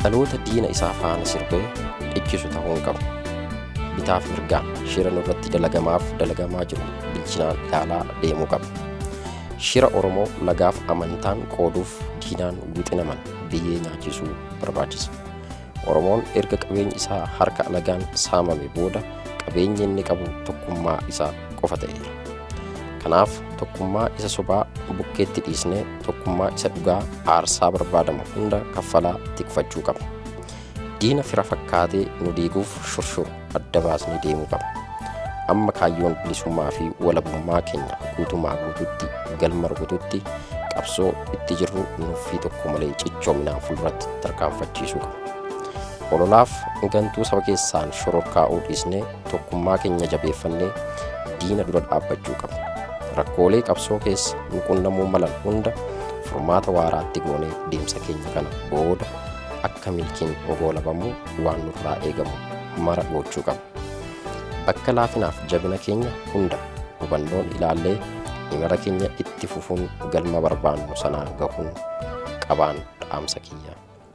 dhaloota diina isaa faana sirbee iccisu ta'uu hin qabu. Bitaaf mirgaan shira nurratti dalagamaa jiru bilchinaan ilaalaa deemuu qaba. Shira Oromoo lagaaf amantaan qooduuf diinaan wixinaman biyyee nyaachisuu barbaachisa. Oromoon erga qabeenyi isaa harka alagaan saamame booda qabeenyi inni qabu tokkummaa isaa qofa ta'eera. Kanaaf tokkummaa isa sobaa bukkeetti dhiisnee tokkummaa isa dhugaa aarsaa barbaadamu hunda kaffalaa tikfachuu qaba. Diina fira fakkaatee nu diiguuf shorshuru adda baasnee deemuu qaba. Amma kaayyoon bilisummaa fi walabummaa keenya guutumaa guututti galma rukututti qabsoo itti jirru nuffii tokko malee cichoominaan fuulduratti tarkaanfachiisuu qaba. Ololaaf gantuu saba keessaan shororkaa'uu dhiisnee tokkummaa keenya jabeeffannee diina dura dhaabbachuu qaba. Rakkoolee qabsoo keessa nu qunnamuu malan hunda furmaata waaraatti goonee deemsa keenya kana booda akka milkiin goolabamu waan nurraa eegamu mara gochuu qaba. Bakka laafinaaf jabina keenya hunda hubannoon ilaallee imala keenya itti fufuun galma barbaannu sanaa gahuun qabaan dhaamsa kiyya.